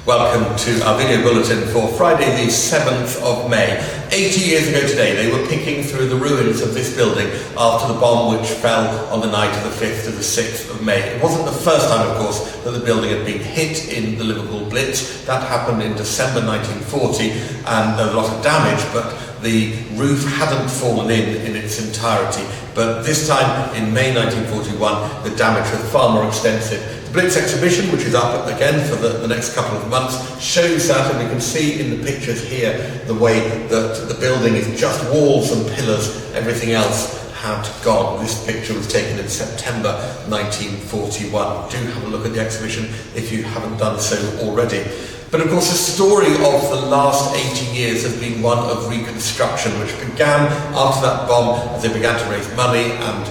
Welcome to our video bulletin for Friday the 7th of May. 80 years ago today they were picking through the ruins of this building after the bomb which fell on the night of the 5th to the 6th of May. It wasn't the first time, of course, that the building had been hit in the Liverpool Blitz. That happened in December 1940 and there was a lot of damage, but the roof hadn't fallen in its entirety. But this time, in May 1941, the damage was far more extensive. The Blitz exhibition, which is up again for the next couple of months, shows that, and we can see in the pictures here the way that the building is just walls and pillars. Everything else had gone. This picture was taken in September 1941. Do have a look at the exhibition if you haven't done so already. But of course the story of the last 80 years has been one of reconstruction, which began after that bomb as they began to raise money and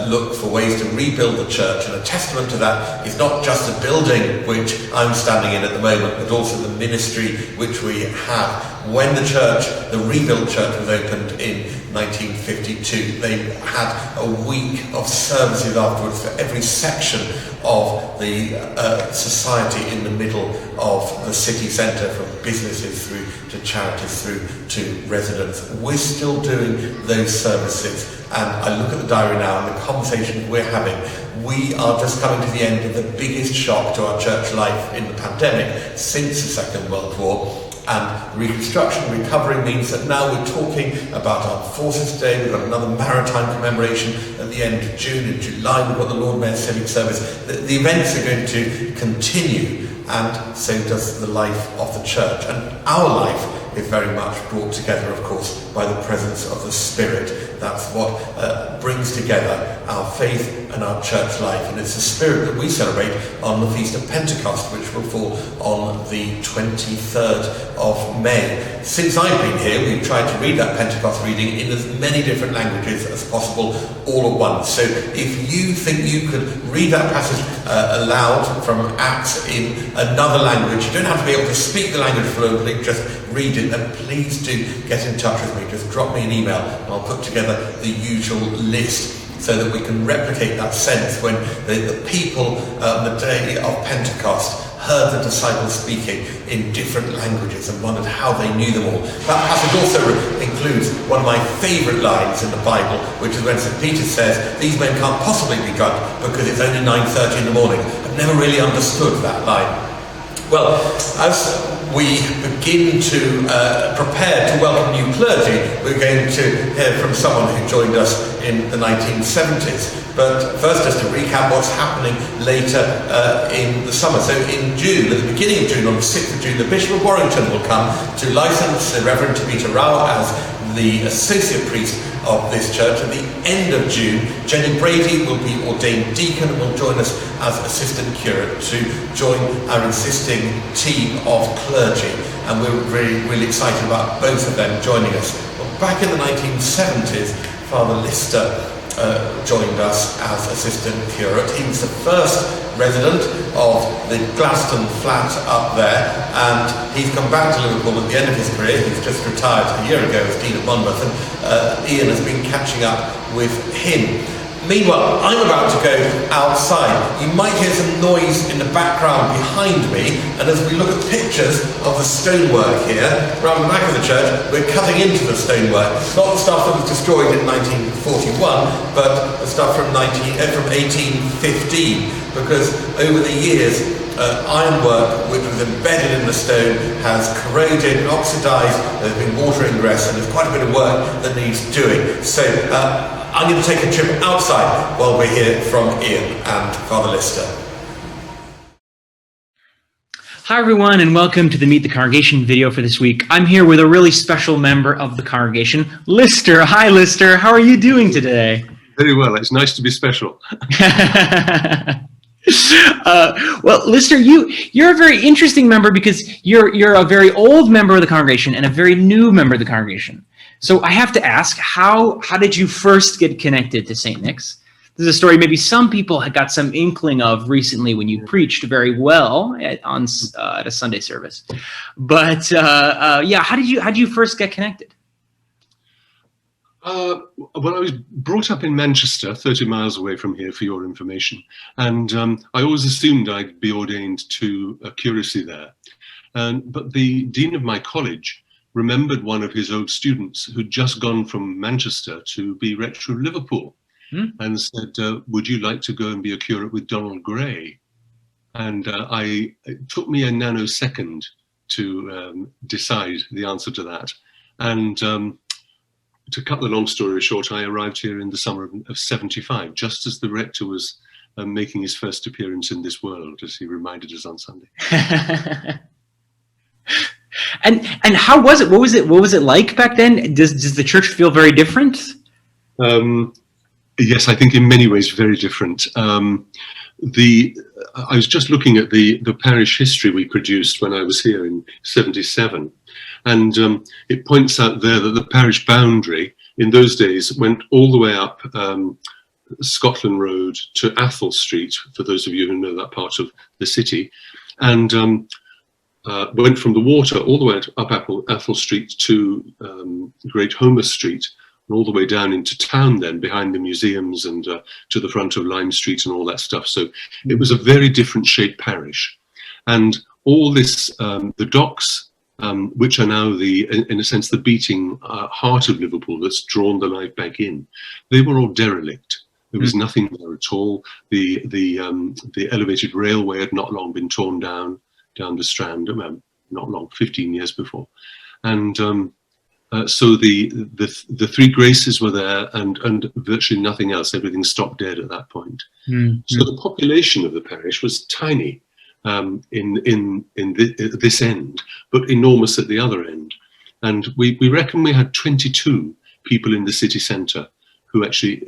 look for ways to rebuild the church. And a testament to that is not just the building which I'm standing in at the moment, but also the ministry which we have. When the rebuilt church was opened in 1952, they had a week of services afterwards for every section of the society in the middle of the city centre, from businesses through to charities through to residents. We're still doing those services, and I look at the diary now and the conversations we're having. We are just coming to the end of the biggest shock to our church life in the pandemic since the Second World War. And reconstruction, recovery means that now we're talking about our Forces Day. We've got another maritime commemoration at the end of June. In July we've got the Lord Mayor's Civic Service. The events are going to continue, and so does the life of the church. And our life is very much brought together, of course, by the presence of the Spirit. That's what brings together our faith and our church life. And it's the Spirit that we celebrate on the Feast of Pentecost, which will fall on the 23rd of May. Since I've been here, we've tried to read that Pentecost reading in as many different languages as possible, all at once. So if you think you could read that passage aloud from Acts in another language, you don't have to be able to speak the language fluently, just read it, then please do get in touch with me. Just drop me an email and I'll put together the usual list so that we can replicate that sense when the people on the day of Pentecost heard the disciples speaking in different languages and wondered how they knew them all. That passage also includes one of my favourite lines in the Bible, which is when St. Peter says, "These men can't possibly be drunk because it's only 9:30 in the morning." I've never really understood that line. Well, as we begin to prepare to welcome new clergy, we're going to hear from someone who joined us in the 1970s. But first, just to recap what's happening later in the summer. So in June, at the beginning of June, on the 6th of June, the Bishop of Warrington will come to license the Reverend Peter Rao as the associate priest of this church. At the end of June, Jenny Brady will be ordained deacon and will join us as assistant curate to join our existing team of clergy. And we're really excited about both of them joining us. Well, back in the 1970s, Father Lister joined us as assistant curate. He was the first resident of the Glaston flat up there, and he's come back to Liverpool at the end of his career. He's just retired a year ago as Dean of Monmouth, and Ian has been catching up with him. Meanwhile, I'm about to go outside. You might hear some noise in the background behind me, and as we look at pictures of the stonework here, around the back of the church, we're cutting into the stonework. Not the stuff that was destroyed in 1941, but the stuff from 1815, because over the years, ironwork which was embedded in the stone has corroded and oxidised. There's been water ingress, and there's quite a bit of work that needs doing. So I'm going to take a trip outside while we hear from Ian and Father Lister. Hi everyone, and welcome to the Meet the Congregation video for this week. I'm here with a really special member of the congregation, Lister. Hi Lister, how are you doing today? Very well, it's nice to be special. Well, Lister, you're a very interesting member because you're a very old member of the congregation and a very new member of the congregation. So I have to ask, how did you first get connected to St. Nick's? This is a story maybe some people had got some inkling of recently when you preached very well at a Sunday service. But yeah, how did you first get connected? Well, I was brought up in Manchester, 30 miles away from here, for your information, and I always assumed I'd be ordained to a curacy there. But the dean of my college remembered one of his old students who'd just gone from Manchester to be rector of Liverpool, and said, would you like to go and be a curate with Donald Gray? And it took me a nanosecond to decide the answer to that. And to cut the long story short, I arrived here in the summer of 75, just as the rector was making his first appearance in this world, as he reminded us on Sunday. And how was it? What was it like back then? Does the church feel very different? Yes, I think in many ways very different. I was just looking at the parish history we produced when I was here in 77, and it points out there that the parish boundary in those days went all the way up Scotland Road to Athol Street, for those of you who know that part of the city, and went from the water all the way up Athol Street to Great Homer Street, and all the way down into town then, behind the museums, and to the front of Lime Street and all that stuff. So it was a very different shaped parish. And all this, the docks, which are now in a sense, the beating heart of Liverpool that's drawn the life back in, they were all derelict. There was nothing there at all. The elevated railway had not long been torn down the Strand, not long, 15 years before. And so the Three Graces were there, and virtually nothing else. Everything stopped dead at that point. So the population of the parish was tiny in this end, but enormous at the other end. And we reckon we had 22 people in the city centre who actually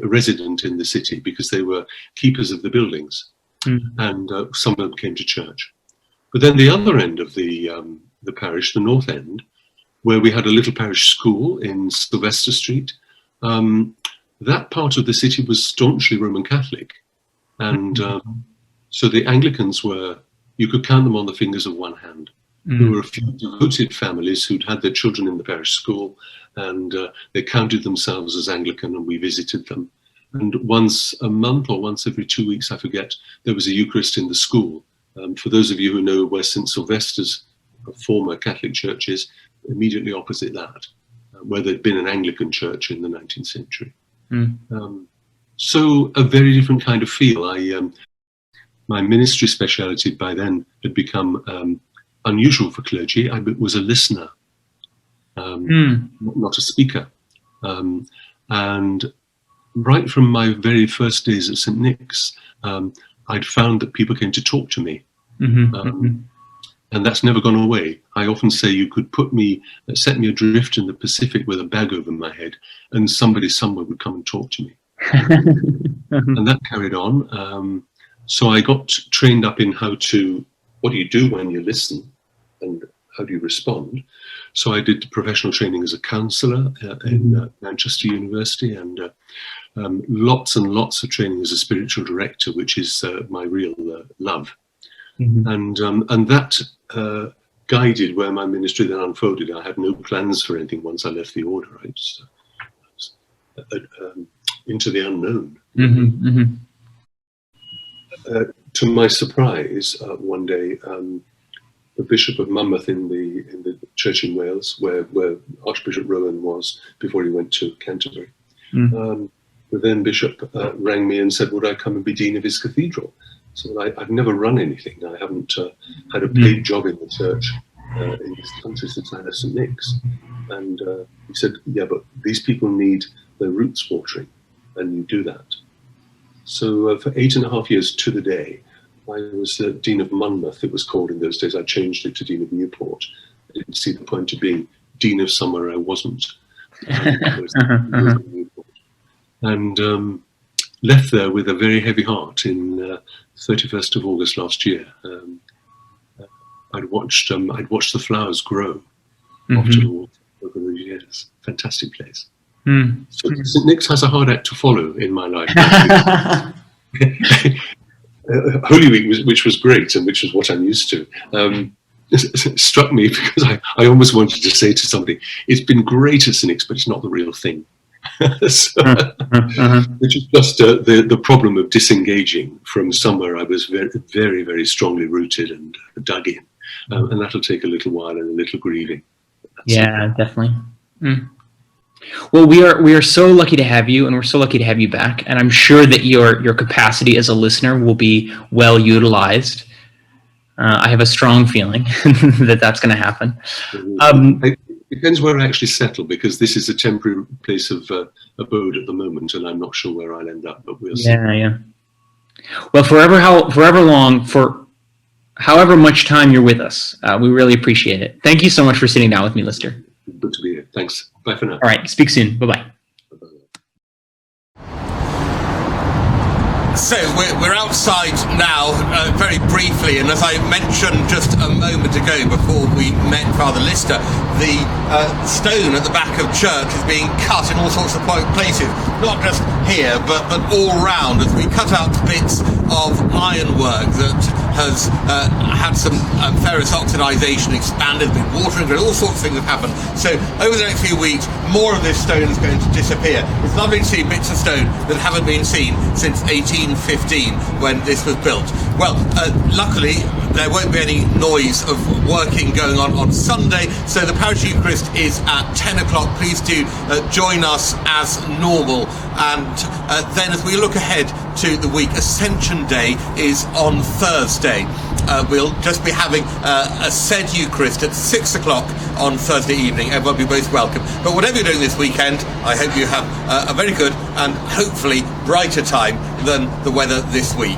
resident in the city, because they were keepers of the buildings, and some of them came to church. But then the other end of the parish, the north end, where we had a little parish school in Sylvester Street, that part of the city was staunchly Roman Catholic. And so the Anglicans were, you could count them on the fingers of one hand. There were a few devoted families who'd had their children in the parish school, and they counted themselves as Anglican, and we visited them. And once a month or once every 2 weeks, I forget, there was a Eucharist in the school. For those of you who know where St. Sylvester's former Catholic church is, immediately opposite that, where there'd been an Anglican church in the 19th century. So a very different kind of feel. My ministry speciality by then had become unusual for clergy. I was a listener, not a speaker. And right from my very first days at St. Nick's, I'd found that people came to talk to me. And that's never gone away. I often say you could set me adrift in the Pacific with a bag over my head, and somebody somewhere would come and talk to me. And that carried on. So I got trained up in what do you do when you listen, and how do you respond. So I did professional training as a counsellor in Manchester University, and lots and lots of training as a spiritual director, which is my real love. And that guided where my ministry then unfolded. I had no plans for anything once I left the order. I just into the unknown. To my surprise, one day, the Bishop of Monmouth in the church in Wales, where Archbishop Rowan was before he went to Canterbury, the then bishop rang me and said, would I come and be dean of his cathedral? So I've never run anything. I haven't had a paid job in the church in this country since I left St. Nick's. And he said, yeah, but these people need their roots watering, and you do that. So for 8.5 years to the day, I was Dean of Monmouth, it was called in those days. I changed it to Dean of Newport. I didn't see the point of being Dean of somewhere I wasn't. And left there with a very heavy heart in 31st of August last year. I'd watched the flowers grow after the water over the years. Fantastic place. So St. Nick's has a hard act to follow in my life. Holy Week, which was great and which was what I'm used to, struck me because I almost wanted to say to somebody, it's been great at St. Nick's, but it's not the real thing. So, which is just the problem of disengaging from somewhere I was very, very, very strongly rooted and dug in. And that'll take a little while and a little grieving. Yeah, definitely. Well, we are so lucky to have you, and we're so lucky to have you back. And I'm sure that your capacity as a listener will be well utilized. I have a strong feeling that that's going to happen. It depends where I actually settle, because this is a temporary place of abode at the moment, and I'm not sure where I'll end up. But we'll see. Yeah. Well, forever long, for however much time you're with us, we really appreciate it. Thank you so much for sitting down with me, Lister. Good to be here. Thanks. Bye for now. All right. Speak soon. Bye-bye. So we're outside now, very briefly, and as I mentioned just a moment ago before we met Father Lister, the stone at the back of church is being cut in all sorts of places, not just here, but all round, as we cut out bits of ironwork that has had some ferrous oxidization, expanded, been watering, all sorts of things have happened. So over the next few weeks, more of this stone is going to disappear. It's lovely to see bits of stone that haven't been seen since 1815 when this was built. Well, luckily there won't be any noise of working going on Sunday, so the parish Eucharist is at 10 o'clock. Please do join us as normal. And then as we look ahead to the week, Ascension Day is on Thursday. We'll just be having a said Eucharist at 6 o'clock on Thursday evening. Everyone will be most welcome. But whatever you're doing this weekend, I hope you have a very good and hopefully brighter time than the weather this week.